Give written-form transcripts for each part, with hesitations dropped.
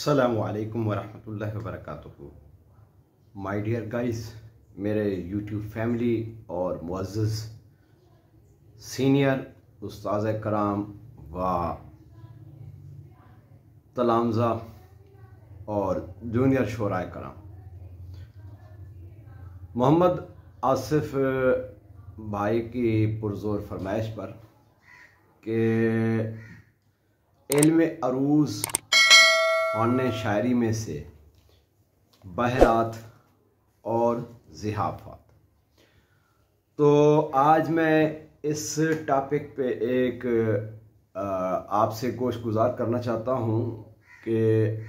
अस्सलामु अलैकुम वरहमतुल्लाहि वबरकातुहू। माय डियर गाइस, मेरे यूट्यूब फैमिली और मुअज़्ज़ज़ सीनियर उस्ताज़ कराम व तलामज़ा और जूनियर शोराए कराम, मोहम्मद आसिफ भाई की पुरज़ोर फरमाइश पर कि इल्म अरूज़ फ़न शायरी में से बहरात और ज़िहाफ़ात। तो आज मैं इस टॉपिक पे एक आपसे गोशगुजार करना चाहता हूँ कि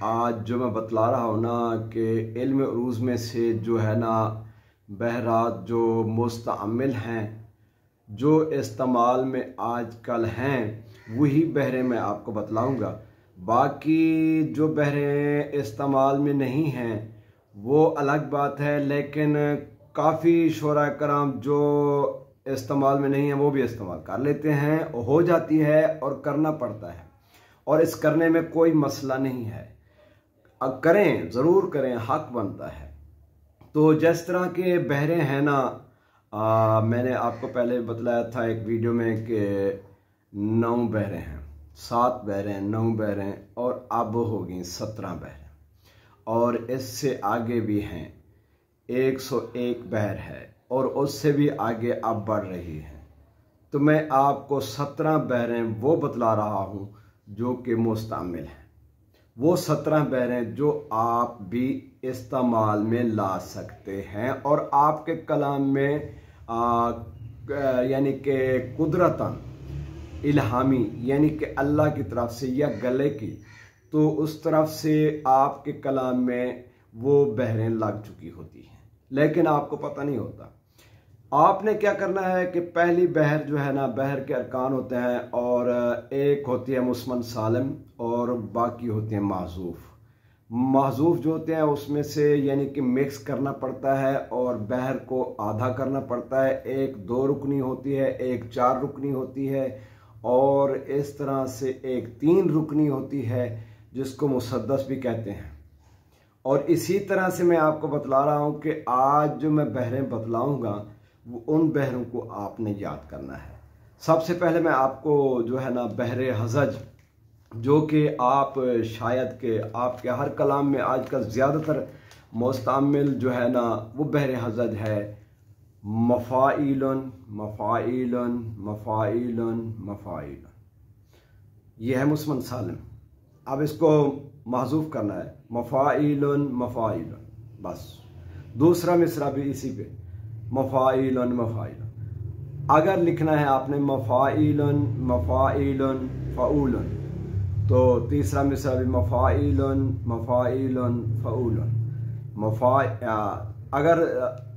आज जो मैं बतला रहा हूँ ना कि इल्म अरूज़ में से जो है ना बहरात जो मुस्तअमिल हैं, जो इस्तेमाल में आजकल हैं, वही बहरे मैं आपको बतलाऊँगा। बाकी जो बहरें इस्तेमाल में नहीं हैं वो अलग बात है, लेकिन काफ़ी शोरा कराम जो इस्तेमाल में नहीं है वो भी इस्तेमाल कर लेते हैं, हो जाती है और करना पड़ता है, और इस करने में कोई मसला नहीं है। करें, ज़रूर करें, हक बनता है। तो जिस तरह के बहरे हैं ना, मैंने आपको पहले बतलाया था एक वीडियो में कि 9 बहरें हैं, 7 बहरें, 9 बहरें, और अब हो गई 17 बहरें, और इससे आगे भी हैं। 101 बहर है और उससे भी आगे अब बढ़ रही है। तो मैं आपको 17 बहरें वो बतला रहा हूँ जो कि मुस्तअमिल हैं, वो 17 बहरें जो आप भी इस्तेमाल में ला सकते हैं और आपके कलाम में यानी कि कुदरतन इल्हामी, यानी कि अल्लाह की तरफ से या गले की, तो उस तरफ से आपके कलाम में वो बहरें लग चुकी होती हैं, लेकिन आपको पता नहीं होता। आपने क्या करना है कि पहली बहर जो है ना, बहर के अरकान होते हैं, और एक होती है मुस्मन सालिम और बाकी होते हैं महजूफ। महजूफ जो होते हैं उसमें से यानी कि मिक्स करना पड़ता है और बहर को आधा करना पड़ता है। एक 2 रुकनी होती है, एक 4 रुकनी होती है, और इस तरह से एक 3 रुकनी होती है जिसको मुसद्दस भी कहते हैं। और इसी तरह से मैं आपको बतला रहा हूँ कि आज जो मैं बहरें बतलाऊँगा वो उन बहरों को आपने याद करना है। सबसे पहले मैं आपको जो है ना बहरे हज़ज, जो कि आप शायद के आपके हर कलाम में आजकल ज़्यादातर मुस्तअमिल जो है ना वो बहरे हज़ज है। मफ़ाइलन मफ़ाइलन मफ़ाइलन मफ़ाइलन, यह है मुस्मन सालिम। अब इसको महजूफ करना है, मफ़ाइलन मफ़ाइलन, बस। दूसरा मिसरा भी इसी पे, मफ़ाइलन मफ़ाइलन। अगर लिखना है आपने मफ़ाइलन मफ़ाइलन फ़ऊलन, तो तीसरा मिसरा भी मफ़ाइलन मफ़ाइलन फ़ऊलन। अगर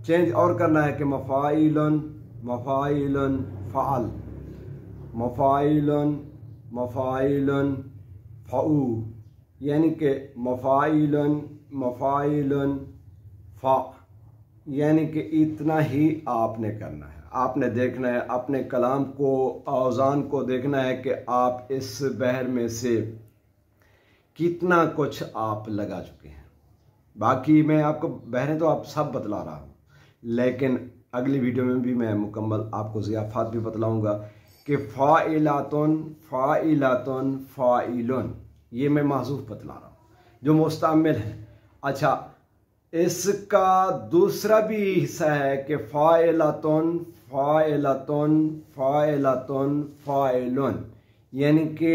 चेंज और करना है कि मफ़ाइलन मफ़ाइलन फ़अल, मफ़ाइलन मफ़ाइलन फ़ऊ, यानी कि मफ़ाइलन मफ़ाइलन फ़ा, यानी कि इतना ही आपने करना है। आपने देखना है अपने कलाम को, औज़ान को देखना है कि आप इस बहर में से कितना कुछ आप लगा चुके हैं। बाकी मैं आपको बहरें तो आप सब बतला रहा हूँ, लेकिन अगली वीडियो में भी मैं मुकम्मल आपको ज़ियाफ़ात भी बतलाऊँगा कि फ़ाइलातुन फ़ाइलातुन फ़ाइलुन, ये मैं महज़ूफ़ बतला रहा हूँ जो मुस्तअमिल है। अच्छा, इसका दूसरा भी हिस्सा है कि फ़ाइलातुन फ़ाइलातुन फ़ाइलातुन फ़ाइलुन, यानी कि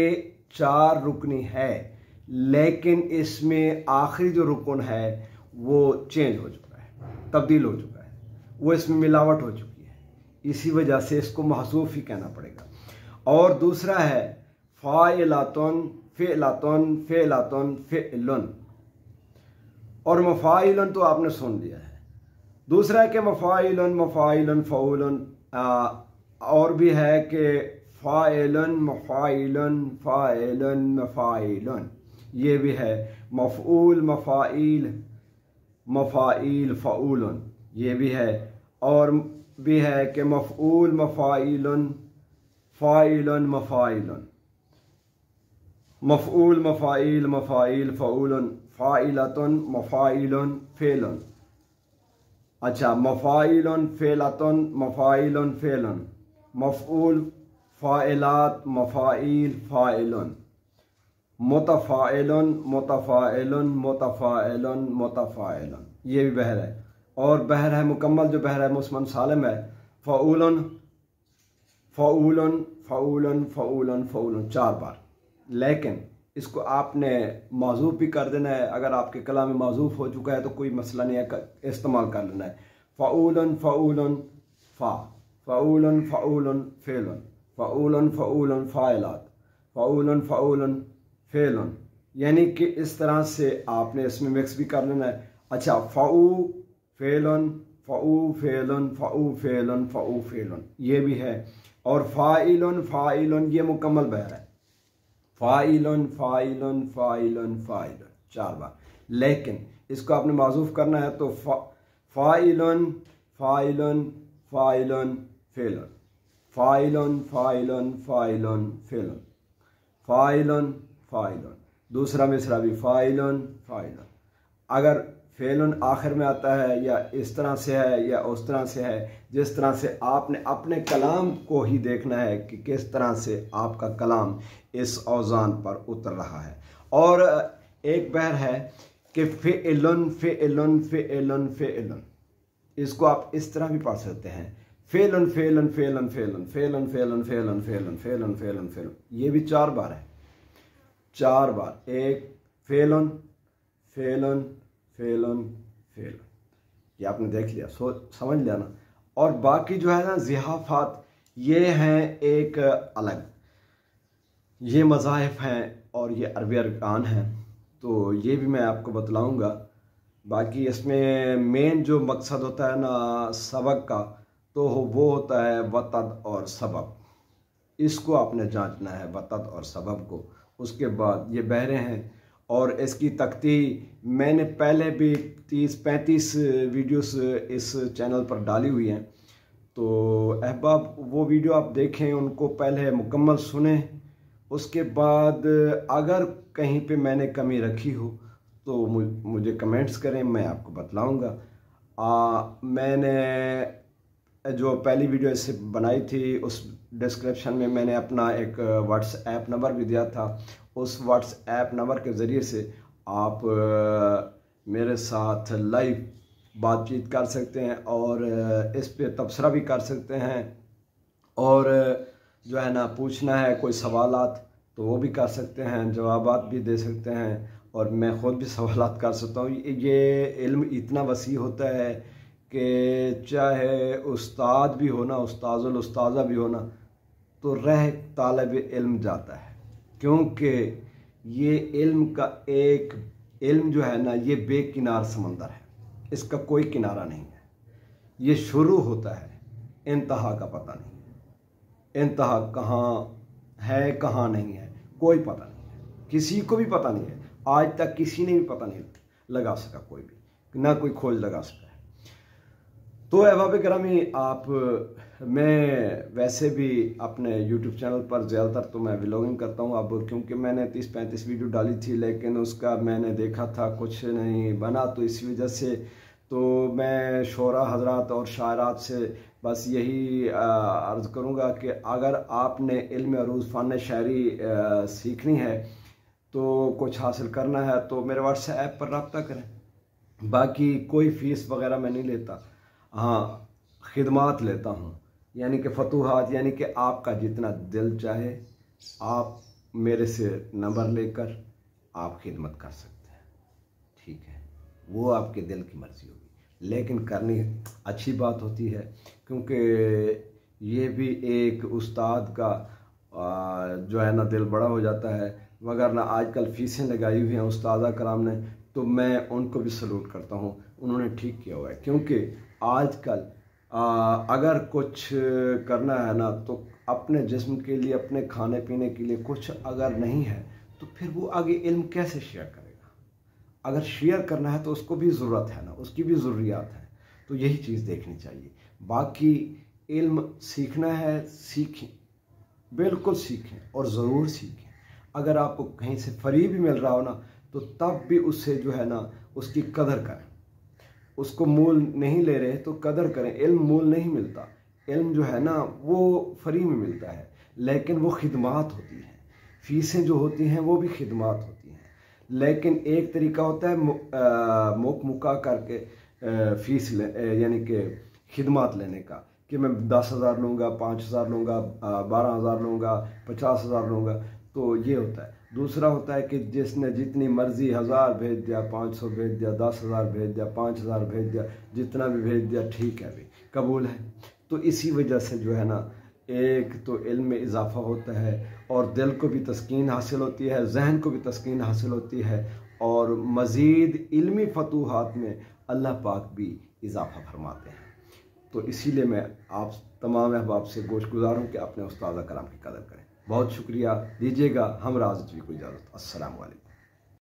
4 रुकनी है, लेकिन इसमें आखिरी जो रुकन है वो चेंज हो चुका है, तब्दील हो चुका है, वो इसमें मिलावट हो चुकी है, इसी वजह से इसको महसूफ ही कहना पड़ेगा। और दूसरा है फ़ाइलातुन फ़िअलातुन फ़िअलातुन फ़िअलुन, और मफ़ाइलन तो आपने सुन लिया है। दूसरा है कि मफ़ाइलन मफ़ाइलन फ़ऊलन, और भी है कि फ़ाइलन मफ़ाइलन फ़ाइलन मफ़ाइलन, ये भी है। मफ़ऊल मफ़ाइल मफ़ाइल फ़ऊलन, ये भी है। और भी है कि मफ़ऊल मफ़ाइलन फ़ाइलन मफ़ाइलन। मफ़ऊल, मफ़ाइल, मफ़ाइल, फ़ऊलन, फ़ाइलतुन, मफ़ाइलुन, फ़ेलन। अच्छा, मफ़ाइलुन, फ़ेलतुन, मफ़ाइलुन, फ़ेलन, मफ़ऊल, फ़ाइलात, मफ़ाइल, फ़ाइलुन, मुतफ़ाइलुन, मुतफ़ाइलुन, मुतफ़ाइलुन, मुतफ़ाइलुन। ये भी बहर है। और बहर है मुकम्मल, जो बहर है मुस्मन सालिम है, फ़ऊलन, फ़ऊलन, फ़ऊलन, फ़ऊलन, फ़ऊलन 4 बार। लेकिन इसको आपने माज़ूफ़ भी कर देना है। अगर आपके कलाम में माज़ूफ़ हो चुका है तो कोई मसला नहीं है, इस्तेमाल कर लेना है। फ़ऊलन, फ़ऊलन, फ़ा, फ़ऊलन, फ़ऊलन, फ़ेलन, फ़ऊलन, फ़ऊलन, फ़ाइलात, फ़ऊलन, फ़ऊलन, फ़ेलन। यानी कि इस तरह से आपने इसमें मिक्स भी कर लेना है। अच्छा, फ़ऊ फ़ेलन, फ़ऊ फ़ेलन, फ़ऊ फ़ेलन, फ़ऊ फ़ेलन, ये भी है। और फ़ाइलन, फ़ाइलन, ये मुकम्मल बहर है। फ़ाइलन, फ़ाइलन, फ़ाइलन, फ़ाइलन 4 बार। लेकिन इसको आपने माज़ूफ़ करना है तो फ़ाइलन, फ़ाइलन, फ़ाइलन, फ़ेलन, फ़ाइलन, फ़ाइलन, फ़ाइलन, फ़ेलन, फ़ाइलन, फ़ाइलन। दूसरा मिसरा भी फ़ाइलन, फ़ाइलन। अगर फ़ेलन आखिर में आता है या इस तरह से है या उस तरह से है, जिस तरह से आपने अपने कलाम को ही देखना है कि किस तरह से आपका कलाम इस औज़ान पर उतर रहा है। और एक बहर है कि फ़ेलन, फ़ेलन, फ़ेलन, फ़ेलन, इसको आप इस तरह भी पढ़ सकते हैं, फ़ेलन, फ़ेलन, फ़ेलन, फ़ेलन, फ़ेलन, फ़ेलन, फ़ेलन, फ़ेलन, फ़ेलन, फ़ेलन, फ़ेलन। ये भी 4 बार है, 4 बार। एक फ़ेलन, फ़ेलन, फ़ेलन, फ़ेलन, ये आपने देख लिया, समझ लिया ना। और बाकी जो है ना ज़िहाफ़ात, ये हैं एक अलग, ये मज़ाहिफ़ हैं और ये अरबी अरकान हैं, तो ये भी मैं आपको बतलाऊँगा। बाकी इसमें मेन जो मकसद होता है ना सबक का, तो वो होता है वतद और सबब। इसको आपने जांचना है, वतद और सबब को। उसके बाद ये बहरे हैं। और इसकी तख्ती मैंने पहले भी 30-35 वीडियोस इस चैनल पर डाली हुई हैं, तो अहबाब वो वीडियो आप देखें, उनको पहले मुकम्मल सुने। उसके बाद अगर कहीं पे मैंने कमी रखी हो तो मुझे कमेंट्स करें, मैं आपको बतलाऊँगा। मैंने जो पहली वीडियो इससे बनाई थी उस डिस्क्रिप्शन में मैंने अपना एक व्हाट्सएप नंबर भी दिया था। उस व्हाट्सएप नंबर के ज़रिए से आप मेरे साथ लाइव बातचीत कर सकते हैं और इस पे तबसरा भी कर सकते हैं। और जो है ना पूछना है कोई सवालात तो वो भी कर सकते हैं, जवाबात भी दे सकते हैं, और मैं ख़ुद भी सवालात कर सकता हूँ। ये इल्म इतना वसी होता है कि चाहे उस्ताद भी हो ना, उस्ताजुल उस्ताज़ा भी हो ना, तो रह तालिब इल्म जाता है, क्योंकि ये इल्म का एक इल्म जो है ना ये बेकिनार समंदर है, इसका कोई किनारा नहीं है। ये शुरू होता है, इंतहा का पता नहीं है। इंतहा कहाँ है कहाँ नहीं है कोई पता नहीं है, किसी को भी पता नहीं है। आज तक किसी ने भी पता नहीं लगा सका, कोई भी ना कोई खोज लगा सका है। तो अहबाब गिरामी, आप मैं वैसे भी अपने YouTube चैनल पर ज़्यादातर तो मैं व्लॉगिंग करता हूँ। अब क्योंकि मैंने 30-35 वीडियो डाली थी, लेकिन उसका मैंने देखा था कुछ नहीं बना, तो इसी वजह से तो मैं शोरा हजरात और शायरात से बस यही अर्ज़ करूँगा कि अगर आपने इल्म अरूज़ फ़न शायरी सीखनी है, तो कुछ हासिल करना है, तो मेरे व्हाट्सएप पर रब्ता करें। बाकी कोई फ़ीस वगैरह मैं नहीं लेता, हाँ खिदमात लेता हूँ, यानी कि फतूहात, यानी कि आपका जितना दिल चाहे आप मेरे से नंबर लेकर आप खिदमत कर सकते हैं, ठीक है। वो आपके दिल की मर्ज़ी होगी, लेकिन करनी अच्छी बात होती है, क्योंकि ये भी एक उस्ताद का जो है ना दिल बड़ा हो जाता है। मगर ना आजकल फ़ीसें लगाई हुई हैं उस्तादा कराम ने, तो मैं उनको भी सलूट करता हूँ, उन्होंने ठीक किया हुआ है। क्योंकि आजकल अगर कुछ करना है ना, तो अपने जिस्म के लिए, अपने खाने पीने के लिए कुछ अगर नहीं है, तो फिर वो आगे इल्म कैसे शेयर करेगा। अगर शेयर करना है तो उसको भी ज़रूरत है ना, उसकी भी ज़रूरियात है, तो यही चीज़ देखनी चाहिए। बाकी इल्म सीखना है, सीखें, बिल्कुल सीखें और ज़रूर सीखें। अगर आपको कहीं से फ्री भी मिल रहा हो ना, तो तब भी उससे जो है ना उसकी कदर करें। उसको मूल नहीं ले रहे तो कदर करें। इल्म मूल नहीं मिलता, इल्म जो है ना वो फ्री में मिलता है, लेकिन वो खिदमात होती हैं। फीसें जो होती हैं वो भी खिदमात होती हैं। लेकिन एक तरीका होता है मुका करके फीस यानी कि खिदमात लेने का, कि मैं 10,000 लूँगा, 5,000 लूँगा, 12,000 लूँगा, 50,000 लूँगा, तो ये होता है। दूसरा होता है कि जिसने जितनी मर्जी 1,000 भेज दिया, 500 भेज दिया, 10,000 भेज दिया, 5,000 भेज दिया, जितना भी भेज दिया ठीक है भाई, कबूल है। तो इसी वजह से जो है ना, एक तो इल्म में इजाफा होता है और दिल को भी तस्कीन हासिल होती है, जहन को भी तस्कीन हासिल होती है, और मज़ीद इल्मी फतूहात में अल्लाह पाक भी इजाफा फरमाते हैं। तो इसीलिए मैं आप तमाम अहबाब से गोशगुजार हूँ कि अपने उस्ताद कराम की कदर करें। बहुत शुक्रिया, दीजिएगा हम राज़ को इजाज़त। अस्सलाम वालेकुम।